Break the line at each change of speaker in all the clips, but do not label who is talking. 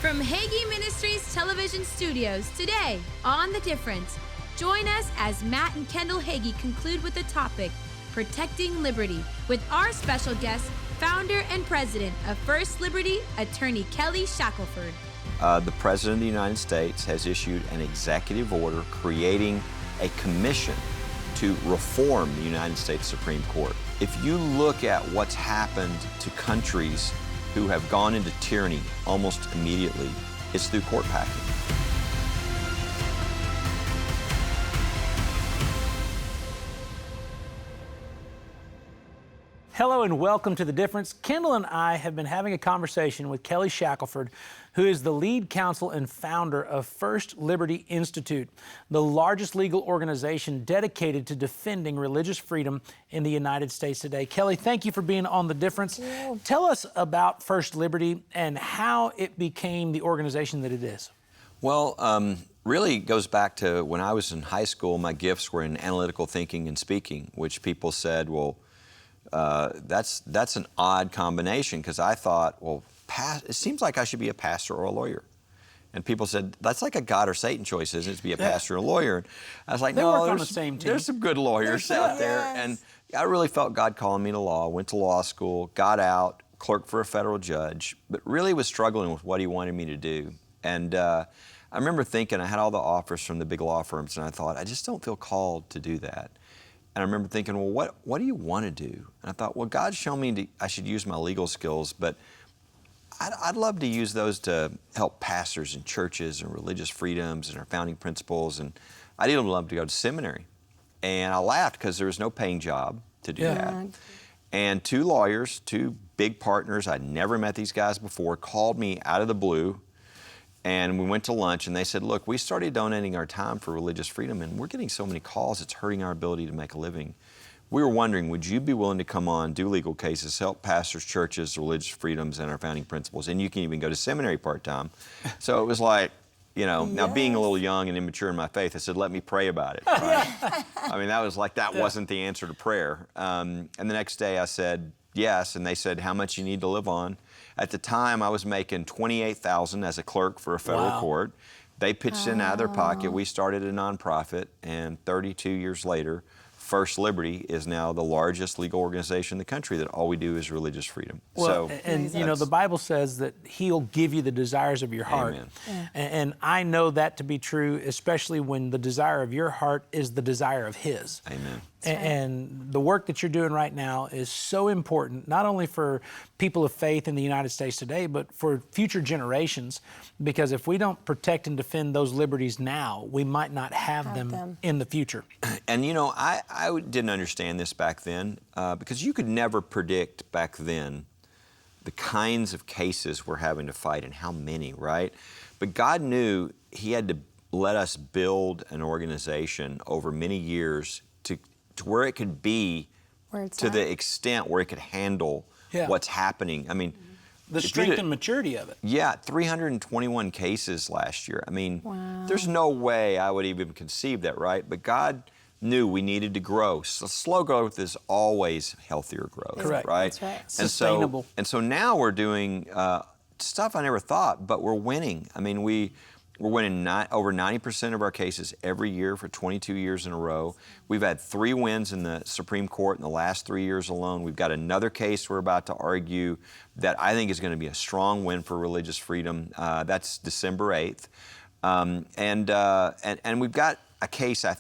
From Hagee Ministries television studios today on The Difference, join us as Matt and Kendal Hagee conclude with the topic, Protecting Liberty, with our special guest, founder and president of First Liberty, attorney Kelly Shackleford.
The President of the United States has issued an executive order creating a commission to reform the United States Supreme Court. If you look at what's happened to countries who have gone into tyranny almost immediately, it's through court packing.
Hello and welcome to The Difference. Kendal and I have been having a conversation with Kelly Shackleford, who is the lead counsel and founder of First Liberty Institute, the largest legal organization dedicated to defending religious freedom in the United States today. Kelly, thank you for being on The Difference. Tell us about First Liberty and how it became the organization that it is.
Well, really goes back to when I was in high school. My gifts were in analytical thinking and speaking, which people said, well, that's an odd combination, because I thought, well, it seems like I should be a pastor or a lawyer. And people said, that's like a God or Satan choice, isn't it, to be a pastor or a lawyer? And I was like, no, there's some good lawyers out there. And I really felt God calling me to law, went to law school, got out, clerked for a federal judge, but really was struggling with what he wanted me to do. And I remember thinking, I had all the offers from the big law firms, and I thought, I just don't feel called to do that. And I remember thinking, well, what do you want to do? And I thought, well, God's shown me I should use my legal skills, but I'd love to use those to help pastors and churches and religious freedoms and our founding principles. And I'd even love to go to seminary. And I laughed because there was no paying job to do that. And two lawyers, two big partners, I'd never met these guys before, called me out of the blue. And we went to lunch, and they said, look, we started donating our time for religious freedom, and we're getting so many calls, it's hurting our ability to make a living. We were wondering, would you be willing to come on, do legal cases, help pastors, churches, religious freedoms, and our founding principles, and you can even go to seminary part-time. So it was like, you know, now being a little young and immature in my faith, I said, let me pray about it. Right? I mean, that was like, that wasn't the answer to prayer. And the next day I said yes, and they said, how much you need to live on? At the time, I was making $28,000 as a clerk for a federal court. They pitched in out of their pocket. We started a nonprofit, and 32 years later, First Liberty is now the largest legal organization in the country that all we do is religious freedom.
Well, and you know, the Bible says that He'll give you the desires of your heart.
Amen.
And I know that to be true, especially when the desire of your heart is the desire of His.
Amen.
And the work that you're doing right now is so important, not only for people of faith in the United States today, but for future generations, because if we don't protect and defend those liberties now, we might not have them in the future.
And you know, I didn't understand this back then, because you could never predict back then the kinds of cases we're having to fight and how many, right? But God knew He had to let us build an organization over many years to where it could be to the extent where it could handle what's happening. I mean,
the strength and maturity of it.
Yeah, 321 cases last year. I mean, there's no way I would even conceive that, right? But God knew we needed to grow. So slow growth is always healthier growth,
Correct.
right?
That's right.
And
sustainable.
So now we're doing stuff I never thought, but we're winning. I mean, we're winning over 90% of our cases every year for 22 years in a row. We've had 3 wins in the Supreme Court in the last 3 years alone. We've got another case we're about to argue that I think is going to be a strong win for religious freedom. That's December 8th. And we've got a case, a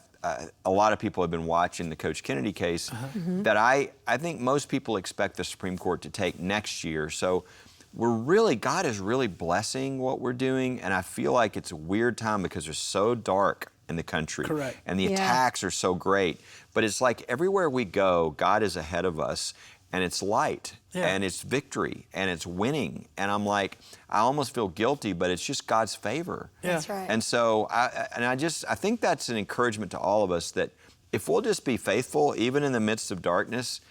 lot of people have been watching the Coach Kennedy case that I think most people expect the Supreme Court to take next year. So God is really blessing what we're doing, and I feel like it's a weird time because it's so dark in the country.
Correct.
And the attacks are so great. But it's like everywhere we go, God is ahead of us, and it's light, and it's victory, and it's winning. And I'm like, I almost feel guilty, but it's just God's favor.
That's right.
And so, I think that's an encouragement to all of us that if we'll just be faithful, even in the midst of darkness,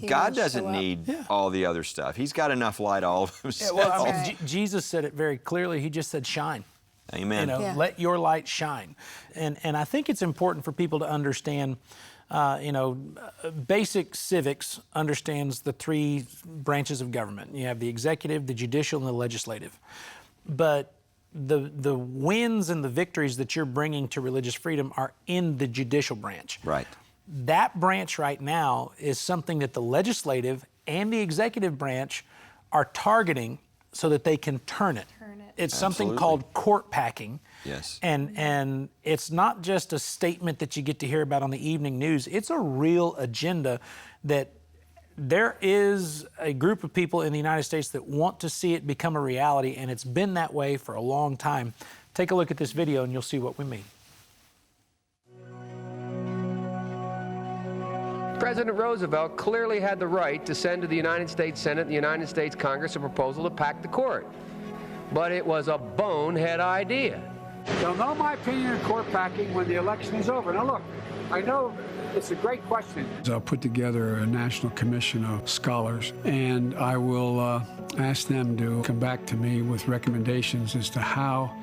God doesn't need all the other stuff. He's got enough light all of himself.
Yeah, well, I mean, Jesus said it very clearly. He just said, shine.
Amen.
You know, let your light shine. And I think it's important for people to understand, basic civics understands the 3 branches of government. You have the executive, the judicial, and the legislative. but the wins and the victories that you're bringing to religious freedom are in the judicial branch.
Right.
That branch right now is something that the legislative and the executive branch are targeting so that they can turn it. It's something
Absolutely.
called court packing.
Yes.
And it's not just a statement that you get to hear about on the evening news. It's a real agenda that there is a group of people in the United States that want to see it become a reality, and it's been that way for a long time. Take a look at this video and you'll see what we mean.
President Roosevelt clearly had the right to send to the United States Senate and the United States Congress a proposal to pack the court. But it was a bonehead idea.
They'll know my opinion on court packing when the election is over. Now look, I know it's a great question.
I'll put together a national commission of scholars, and I will ask them to come back to me with recommendations as to how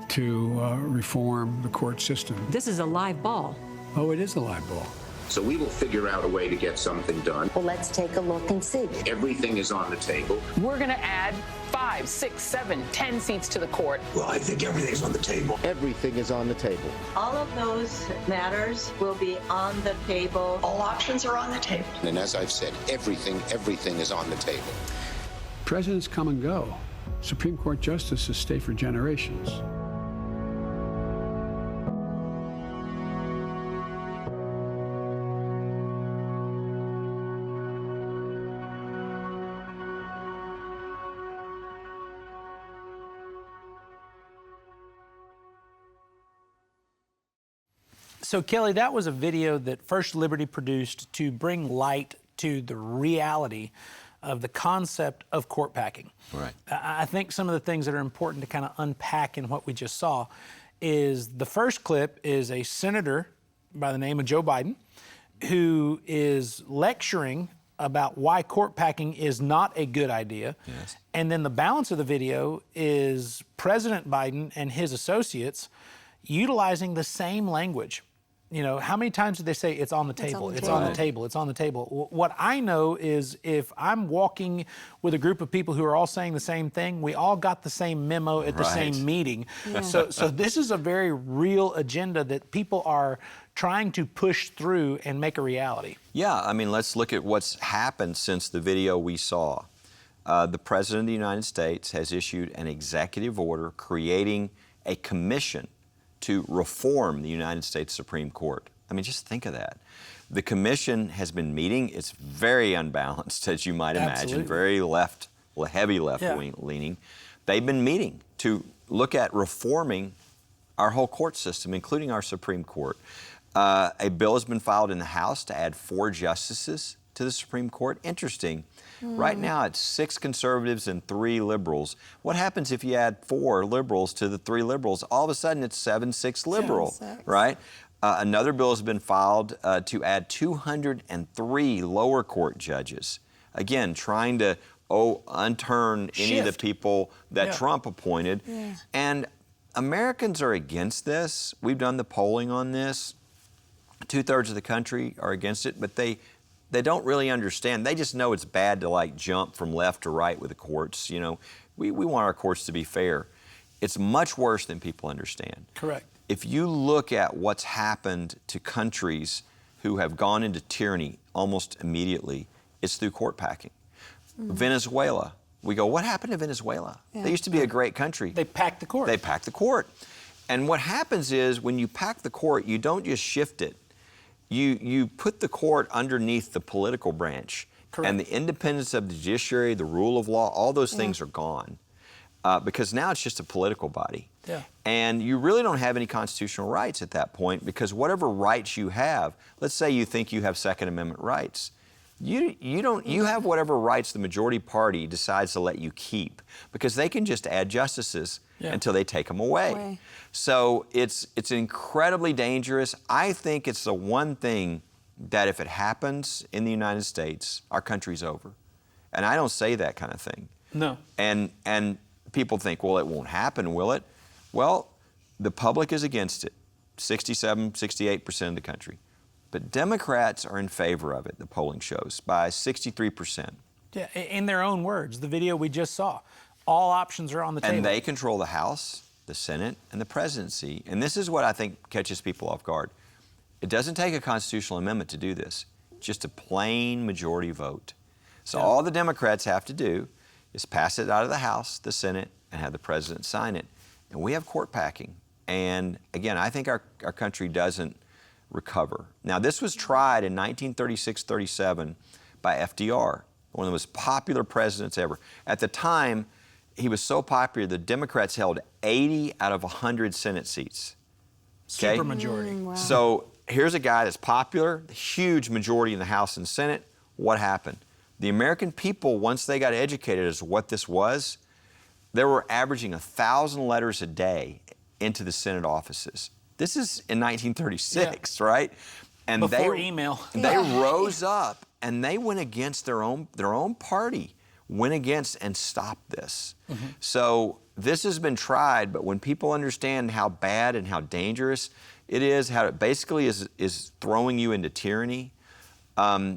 to reform the court system.
This is a live ball.
Oh, it is a live ball.
So we will figure out a way to get something done.
Well, let's take a look and see.
Everything is on the table.
We're going to add 5, 6, 7, 10 seats to the court.
Well, I think everything's on the table.
Everything is on the table.
All of those matters will be on the table.
All options are on the table.
And as I've said, everything is on the table.
Presidents come and go. Supreme Court justices stay for generations.
So, Kelly, that was a video that First Liberty produced to bring light to the reality of the concept of court packing.
Right.
I think some of the things that are important to kind of unpack in what we just saw is the first clip is a senator by the name of Joe Biden who is lecturing about why court packing is not a good idea.
Yes.
And then the balance of the video is President Biden and his associates utilizing the same language. You know, how many times did they say it's on the table, it's on the table, it's on the table? What I know is if I'm walking with a group of people who are all saying the same thing, we all got the same memo at the same meeting. Yeah. So this is a very real agenda that people are trying to push through and make a reality.
Yeah, I mean, let's look at what's happened since the video we saw. The President of the United States has issued an executive order creating a commission to reform the United States Supreme Court. I mean, just think of that. The commission has been meeting. It's very unbalanced, as you might imagine, very heavy left-leaning. They've been meeting to look at reforming our whole court system, including our Supreme Court. A bill has been filed in the House to add 4 justices to the Supreme Court. Interesting. Right now, it's 6 conservatives and 3 liberals. What happens if you add 4 liberals to the 3 liberals? All of a sudden, it's 7-6 liberal, right? Another bill has been filed to add 203 lower court judges. Again, trying to unturn any of the people that Trump appointed. And Americans are against this. We've done the polling on this. 2/3 of the country are against it, but they don't really understand. They just know it's bad to like jump from left to right with the courts. You know, we want our courts to be fair. It's much worse than people understand.
Correct.
If you look at what's happened to countries who have gone into tyranny almost immediately, it's through court packing. Venezuela. We go, what happened to Venezuela? They used to be a great country.
They packed the court.
They packed the court. And what happens is when you pack the court, you don't just shift it. You put the court underneath the political branch. Correct. And the independence of the judiciary, the rule of law, all those things are gone. Because now it's just a political body.
Yeah.
And you really don't have any constitutional rights at that point because whatever rights you have, let's say you think you have Second Amendment rights, you have whatever rights the majority party decides to let you keep because they can just add justices until they take them away. So it's incredibly dangerous. I think it's the one thing that if it happens in the United States, our country's over. And I don't say that kind of thing.
No.
And people think, well, it won't happen, will it? Well, the public is against it, 67, 68% of the country. But Democrats are in favor of it, the polling shows, by 63%.
Yeah, in their own words, the video we just saw. All options are on the table.
And they control the House, the Senate, and the presidency. And this is what I think catches people off guard. It doesn't take a constitutional amendment to do this, just a plain majority vote. So all the Democrats have to do is pass it out of the House, the Senate, and have the president sign it. And we have court packing. And again, I think our country doesn't recover. Now, this was tried in 1936-37 by FDR, one of the most popular presidents ever. At the time, he was so popular, the Democrats held 80 out of 100 Senate seats. Okay?
Supermajority.
Wow.
So here's a guy that's popular, huge majority in the House and Senate. What happened? The American people, once they got educated as to what this was, they were averaging 1,000 letters a day into the Senate offices. This is in 1936, right? And
before email.
They rose up and they went against their own party, went against and stopped this.
Mm-hmm.
So this has been tried, but when people understand how bad and how dangerous it is, how it basically is throwing you into tyranny,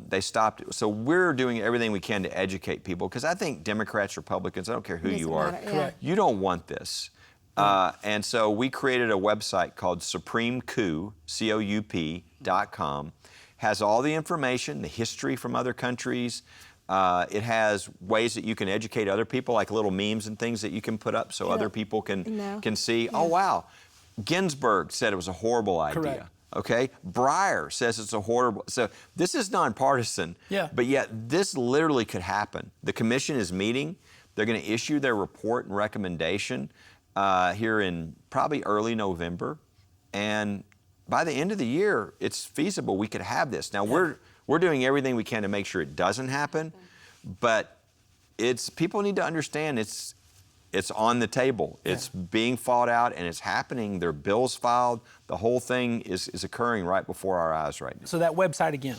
they stopped it. So we're doing everything we can to educate people, because I think Democrats, Republicans, I don't care who you are, you don't want this. And so we created a website called supremecoup.com. Has all the information, the history from other countries. It has ways that you can educate other people, like little memes and things that you can put up so other people can see, oh, wow, Ginsburg said it was a horrible idea.
Correct.
Okay? Breyer says it's a horrible. So this is nonpartisan, but yet this literally could happen. The commission is meeting. They're going to issue their report and recommendation here in probably early November. And by the end of the year, it's feasible we could have this. Now, we're doing everything we can to make sure it doesn't happen, but people need to understand it's on the table. It's being fought out, and it's happening. There are bills filed. The whole thing is occurring right before our eyes right now.
So that website again?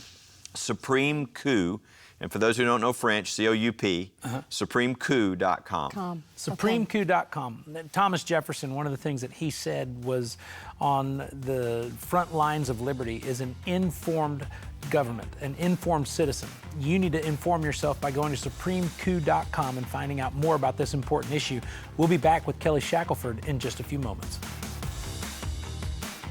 Supreme Coup, and for those who don't know French, C-O-U-P, supremecoup.com.
Supremecoup.com. Thomas Jefferson, one of the things that he said was on the front lines of liberty is an informed government, an informed citizen. You need to inform yourself by going to supremecoup.com and finding out more about this important issue. We'll be back with Kelly Shackleford in just a few moments.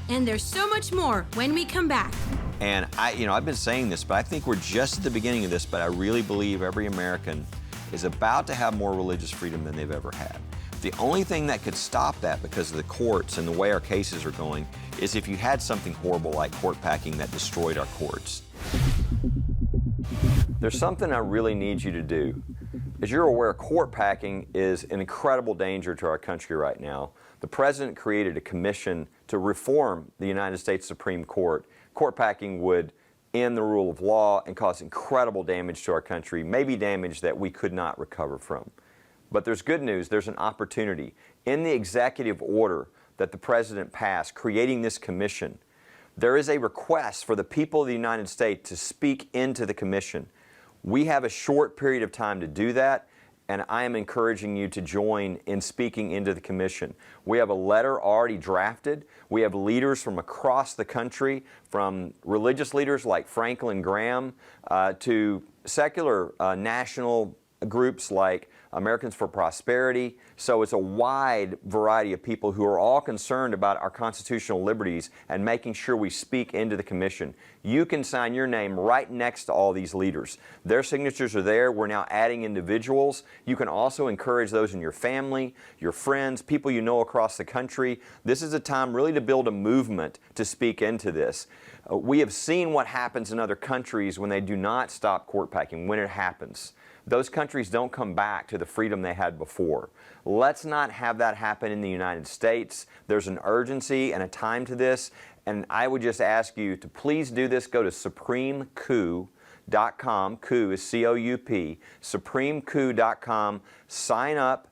And there's so much more when we come back.
And I've been saying this, but I think we're just at the beginning of this, but I really believe every American is about to have more religious freedom than they've ever had. The only thing that could stop that, because of the courts and the way our cases are going, is if you had something horrible like court packing that destroyed our courts. There's something I really need you to do. As you're aware, court packing is an incredible danger to our country right now. The president created a commission to reform the United States Supreme Court. Court packing would end the rule of law and cause incredible damage to our country, maybe damage that we could not recover from. But there's good news. There's an opportunity. In the executive order that the president passed, creating this commission, there is a request for the people of the United States to speak into the commission. We have a short period of time to do that, and I am encouraging you to join in speaking into the commission. We have a letter already drafted. We have leaders from across the country, from religious leaders like Franklin Graham to secular national groups like Americans for Prosperity. So it's a wide variety of people who are all concerned about our constitutional liberties and making sure we speak into the commission. You can sign your name right next to all these leaders. Their signatures are there. We're now adding individuals. You can also encourage those in your family, your friends, people you know across the country. This is a time really to build a movement to speak into this. We have seen what happens in other countries when they do not stop court packing, when it happens. Those countries don't come back to the freedom they had before. Let's not have that happen in the United States. There's an urgency and a time to this, and I would just ask you to please do this. Go to supremecoup.com. Coup is C-O-U-P. supremecoup.com. Sign up,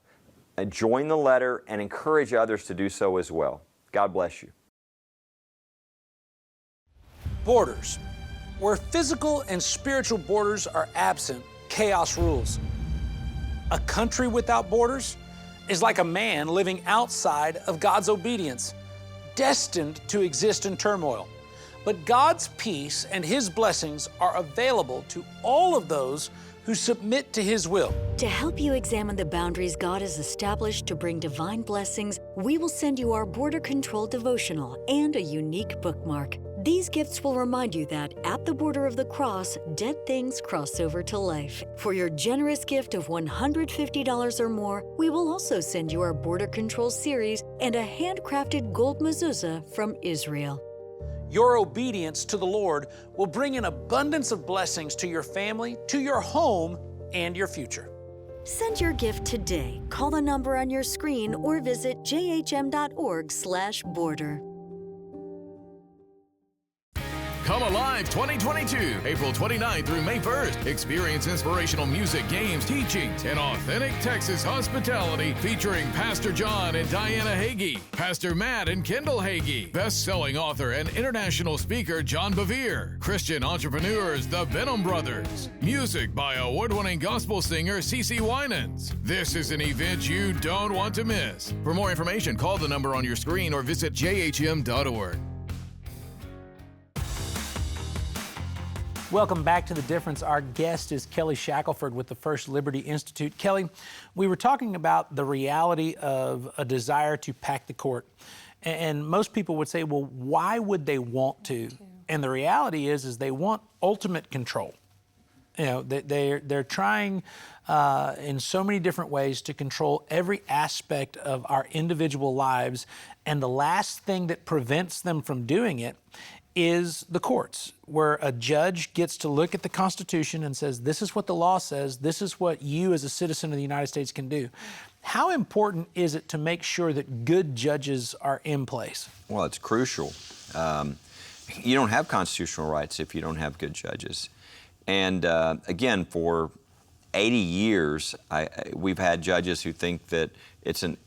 join the letter, and encourage others to do so as well. God bless you.
Borders. Where physical and spiritual borders are absent, chaos rules. A country without borders is like a man living outside of God's obedience, destined to exist in turmoil. But God's peace and His blessings are available to all of those who submit to His will.
To help you examine the boundaries God has established to bring divine blessings, we will send you our Border Control devotional and a unique bookmark. These gifts will remind you that at the border of the cross, dead things cross over to life. For your generous gift of $150 or more, we will also send you our Border Control series and a handcrafted gold mezuzah from Israel.
Your obedience to the Lord will bring an abundance of blessings to your family, to your home, and your future.
Send your gift today. Call the number on your screen or visit jhm.org/border.
Come Alive 2022, April 29th through May 1st. Experience inspirational music, games, teachings, and authentic Texas hospitality featuring Pastor John and Diana Hagee, Pastor Matt and Kendal Hagee, best-selling author and international speaker John Bevere, Christian entrepreneurs the Benham Brothers, music by award-winning gospel singer CeCe Winans. This is an event you don't want to miss. For more information, call the number on your screen or visit jhm.org.
Welcome back to The Difference. Our guest is Kelly Shackleford with the First Liberty Institute. Kelly, we were talking about the reality of a desire to pack the court. And most people would say, well, why would they want to? And the reality is they want ultimate control. You know, they're trying in so many different ways to control every aspect of our individual lives. And the last thing that prevents them from doing it is the courts, where a judge gets to look at the Constitution and says, this is what the law says, this is what you as a citizen of the United States can do. How important is it to make sure that good judges are in place?
Well, it's crucial. You don't have constitutional rights if you don't have good judges. And again, for 80 years, we've had judges who think that it's an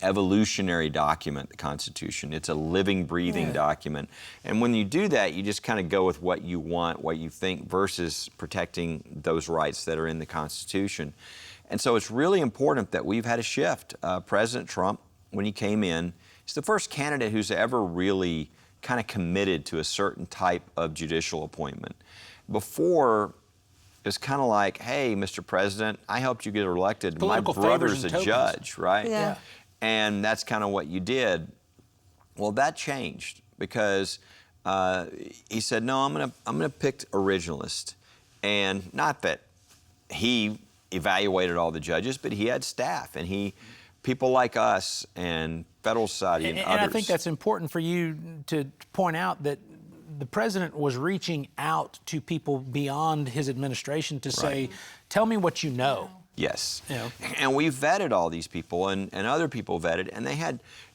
evolutionary document, the Constitution. It's a living, breathing document. And when you do that, you just kind of go with what you want, what you think, versus protecting those rights that are in the Constitution. And so it's really important that we've had a shift. President Trump, when he came in, he's the first candidate who's ever really kind of committed to a certain type of judicial appointment. Before, it's kind of like, hey, Mr. President, I helped you get elected.
Political
My brother's a
tokens.
judge, right?
Yeah.
And that's kind of what you did. Well, that changed because he said, no, I'm gonna pick originalist. And not that he evaluated all the judges, but he had staff and people like us and Federal Society and others.
And I think that's important for you to point out that the president was reaching out to people beyond his administration to say, tell me what you know.
Yes.
You know?
And we vetted all these people and other people vetted,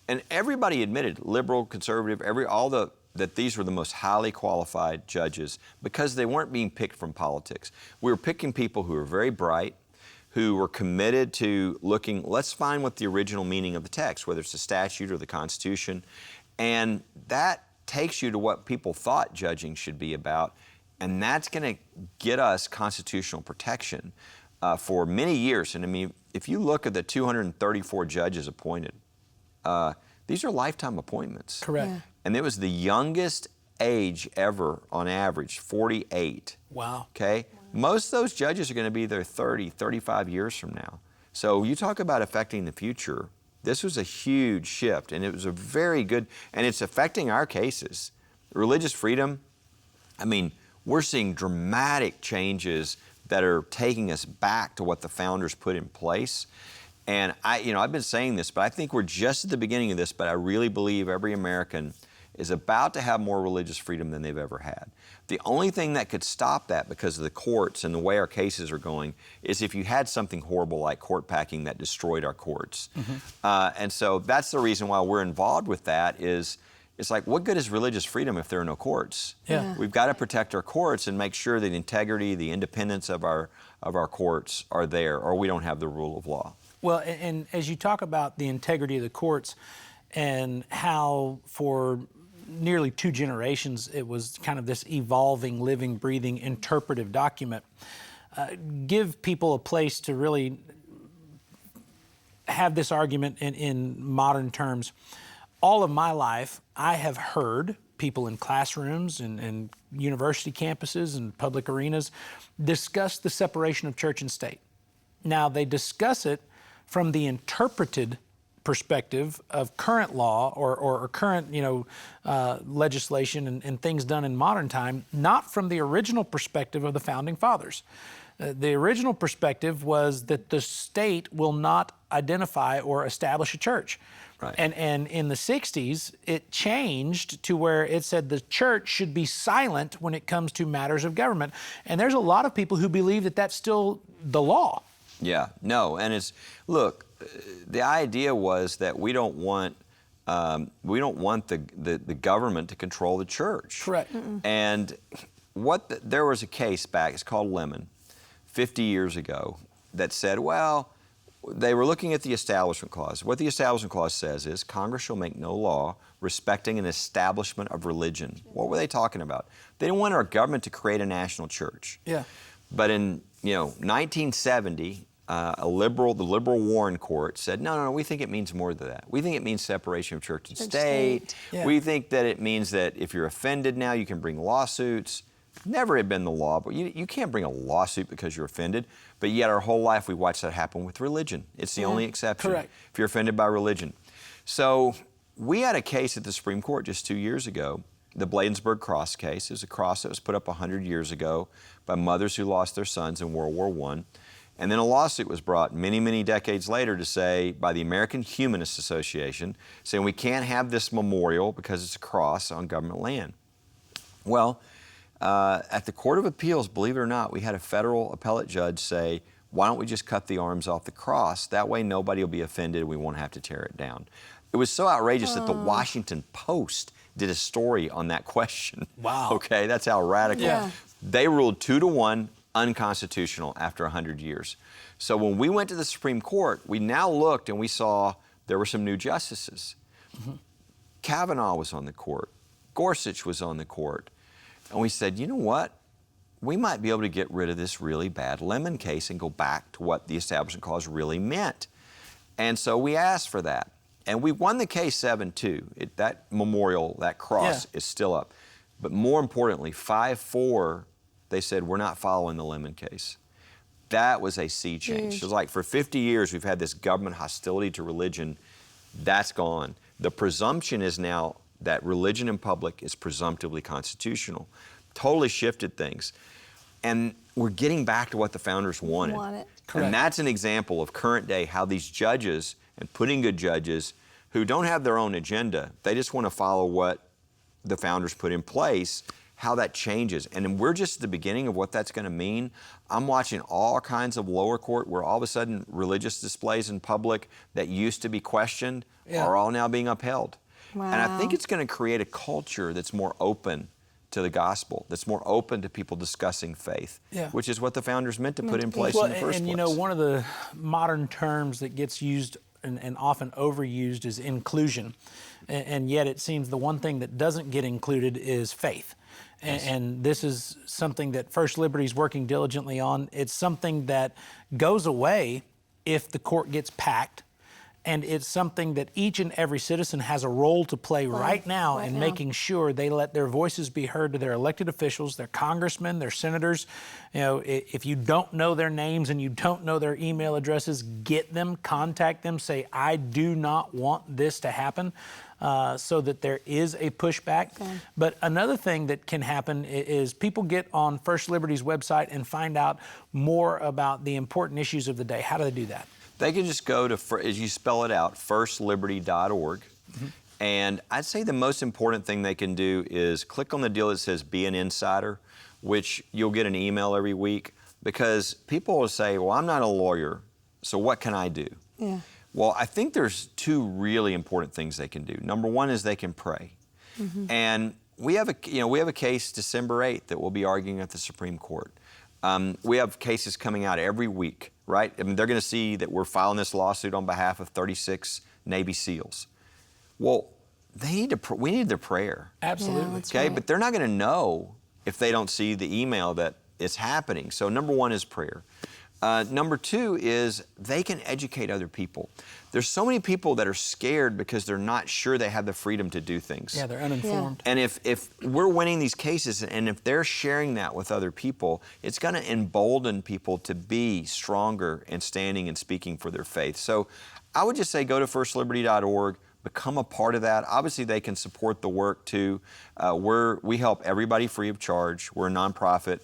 and everybody admitted, liberal, conservative, that these were the most highly qualified judges because they weren't being picked from politics. We were picking people who were very bright, who were committed to looking, let's find what the original meaning of the text, whether it's the statute or the Constitution, and that takes you to what people thought judging should be about, and that's going to get us constitutional protection for many years. And I mean, if you look at the 234 judges appointed, these are lifetime appointments.
Correct. Yeah.
And it was the youngest age ever on average, 48.
Wow.
Okay? Wow. Most of those judges are going to be there 30, 35 years from now. So you talk about affecting the future. This was a huge shift, and it was a very good, and it's affecting our cases. Religious freedom, I mean, we're seeing dramatic changes that are taking us back to what the founders put in place. And I've been saying this, but I think we're just at the beginning of this, but I really believe every American is about to have more religious freedom than they've ever had. The only thing that could stop that because of the courts and the way our cases are going is if you had something horrible like court packing that destroyed our courts. Mm-hmm. And so that's the reason why we're involved with that is, it's like, what good is religious freedom if there are no courts?
Yeah.
We've got to protect our courts and make sure that the integrity, the independence of our courts are there, or we don't have the rule of law.
Well, and as you talk about the integrity of the courts and how for nearly 2 generations it was kind of this evolving, living, breathing, interpretive document, give people a place to really have this argument in modern terms. All of my life, I have heard people in classrooms and university campuses and public arenas discuss the separation of church and state. Now, they discuss it from the interpreted perspective of current law or current, legislation and things done in modern time, not from the original perspective of the Founding Fathers. The original perspective was that the state will not identify or establish a church.
Right.
And in the 60s, it changed to where it said the church should be silent when it comes to matters of government. And there's a lot of people who believe that that's still the law.
Yeah, no, and look, the idea was that we don't want the government to control the church.
Correct.
And there was a case back, it's called Lemon, 50 years ago, that said, well, they were looking at the Establishment Clause. What the Establishment Clause says is Congress shall make no law respecting an establishment of religion. What were they talking about? They didn't want our government to create a national church.
Yeah.
But in 1970, the liberal Warren Court said, no, we think it means more than that. We think it means separation of church and state.
Yeah.
We think that it means that if you're offended now, you can bring lawsuits. Never had been the law, but you can't bring a lawsuit because you're offended. But yet our whole life we watch that happen with religion. It's the only exception.
Correct.
If you're offended by religion. So we had a case at the Supreme Court just 2 years ago, the Bladensburg Cross case. It was a cross that was put up 100 years ago by mothers who lost their sons in World War I. And then a lawsuit was brought many, many decades later to say, by the American Humanist Association, saying we can't have this memorial because it's a cross on government land. Well, at the Court of Appeals, believe it or not, we had a federal appellate judge say, why don't we just cut the arms off the cross? That way nobody will be offended and we won't have to tear it down. It was so outrageous that the Washington Post did a story on that question.
Wow.
Okay, that's how radical.
Yeah.
They ruled 2-1 unconstitutional after 100 years. So when we went to the Supreme Court, we now looked and we saw there were some new justices. Kavanaugh was on the court. Gorsuch was on the court. And we said, you know what? We might be able to get rid of this really bad Lemon case and go back to what the Establishment Clause really meant. And so we asked for that. And we won the case 7-2. That memorial, that cross is still up. But more importantly, 5-4, they said, we're not following the Lemon case. That was a sea change. So like for 50 years, we've had this government hostility to religion. That's gone. The presumption is now that religion in public is presumptively constitutional. Totally shifted things. And we're getting back to what the founders wanted. And that's an example of current day how these judges, and putting good judges who don't have their own agenda, they just want to follow what the founders put in place, how that changes. And we're just at the beginning of what that's going to mean. I'm watching all kinds of lower court where all of a sudden religious displays in public that used to be questioned are all now being upheld.
Wow.
And I think it's going to create a culture that's more open to the gospel, that's more open to people discussing faith, which is what the founders meant to put in place in the first place.
And one of the modern terms that gets used and often overused is inclusion. And yet it seems the one thing that doesn't get included is faith. And this is something that First Liberty is working diligently on. It's something that goes away if the court gets packed. And it's something that each and every citizen has a role to play right now in making sure they let their voices be heard to their elected officials, their congressmen, their senators. If you don't know their names and you don't know their email addresses, get them, contact them, say, I do not want this to happen, so that there is a pushback. But another thing that can happen is people get on First Liberty's website and find out more about the important issues of the day. How do they do that?
They can just go to, as you spell it out, firstliberty.org. And I'd say the most important thing they can do is click on the deal that says Be an Insider, which you'll get an email every week, because people will say, well, I'm not a lawyer, so what can I do? Well, I think there's two really important things they can do. Number one is they can pray. And we have a case December 8th that we'll be arguing at the Supreme Court. We have cases coming out every week, right? I mean, they're going to see that we're filing this lawsuit on behalf of 36 Navy SEALs. Well, we need their prayer.
Absolutely.
Okay, but they're not going to know if they don't see the email that it's happening. So number one is prayer. Number two is they can educate other people. There's so many people that are scared because they're not sure they have the freedom to do things.
Yeah, they're uninformed.
And if we're winning these cases and if they're sharing that with other people, it's going to embolden people to be stronger and standing and speaking for their faith. So I would just say go to firstliberty.org, become a part of that. Obviously, they can support the work too. We help everybody free of charge. We're a nonprofit.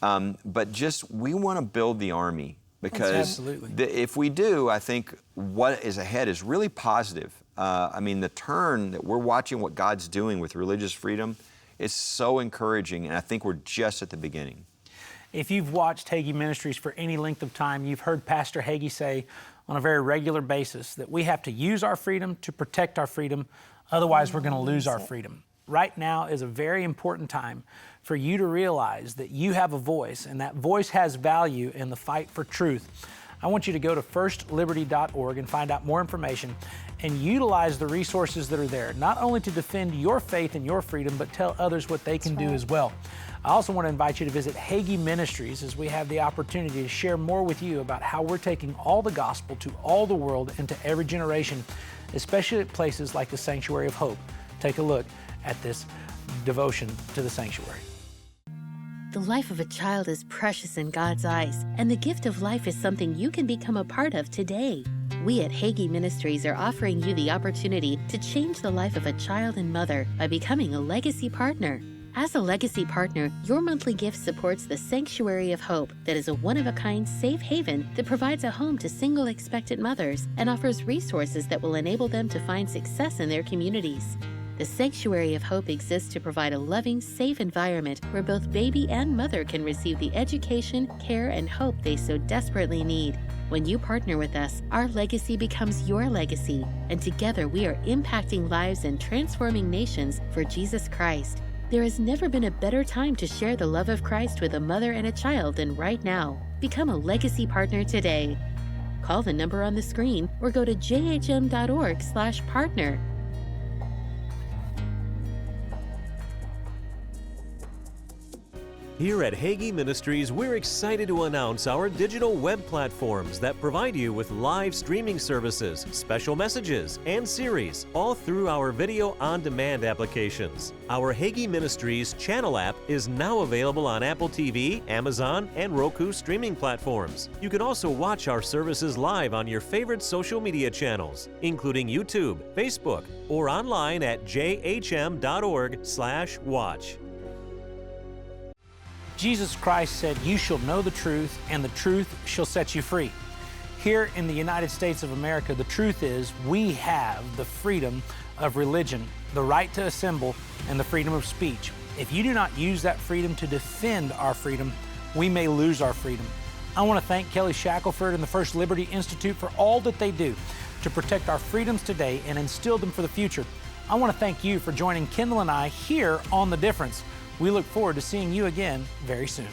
But just we want to build the army because if we do, I think what is ahead is really positive. I mean, the turn that we're watching what God's doing with religious freedom is so encouraging, and I think we're just at the beginning.
If you've watched Hagee Ministries for any length of time, you've heard Pastor Hagee say on a very regular basis that we have to use our freedom to protect our freedom, otherwise we're going to lose our freedom. Right now is a very important time for you to realize that you have a voice, and that voice has value in the fight for truth. I want you to go to firstliberty.org and find out more information and utilize the resources that are there, not only to defend your faith and your freedom, but tell others what they can do as well. I also want to invite you to visit Hagee Ministries as we have the opportunity to share more with you about how we're taking all the gospel to all the world and to every generation, especially at places like the Sanctuary of Hope. Take a look at this devotion to the sanctuary.
The life of a child is precious in God's eyes, and the gift of life is something you can become a part of today. We at Hagee Ministries are offering you the opportunity to change the life of a child and mother by becoming a legacy partner. As a legacy partner, your monthly gift supports the Sanctuary of Hope, that is a one-of-a-kind safe haven that provides a home to single expectant mothers and offers resources that will enable them to find success in their communities. The Sanctuary of Hope exists to provide a loving, safe environment where both baby and mother can receive the education, care, and hope they so desperately need. When you partner with us, our legacy becomes your legacy, and together we are impacting lives and transforming nations for Jesus Christ. There has never been a better time to share the love of Christ with a mother and a child than right now. Become a legacy partner today. Call the number on the screen or go to jhm.org/partner.
Here at Hagee Ministries, we're excited to announce our digital web platforms that provide you with live streaming services, special messages, and series, all through our video on-demand applications. Our Hagee Ministries channel app is now available on Apple TV, Amazon, and Roku streaming platforms. You can also watch our services live on your favorite social media channels, including YouTube, Facebook, or online at jhm.org/watch.
Jesus Christ said, "You shall know the truth, and the truth shall set you free." Here in the United States of America, the truth is we have the freedom of religion, the right to assemble, and the freedom of speech. If you do not use that freedom to defend our freedom, we may lose our freedom. I want to thank Kelly Shackleford and the First Liberty Institute for all that they do to protect our freedoms today and instill them for the future. I want to thank you for joining Kendal and I here on The Difference. We look forward to seeing you again very soon.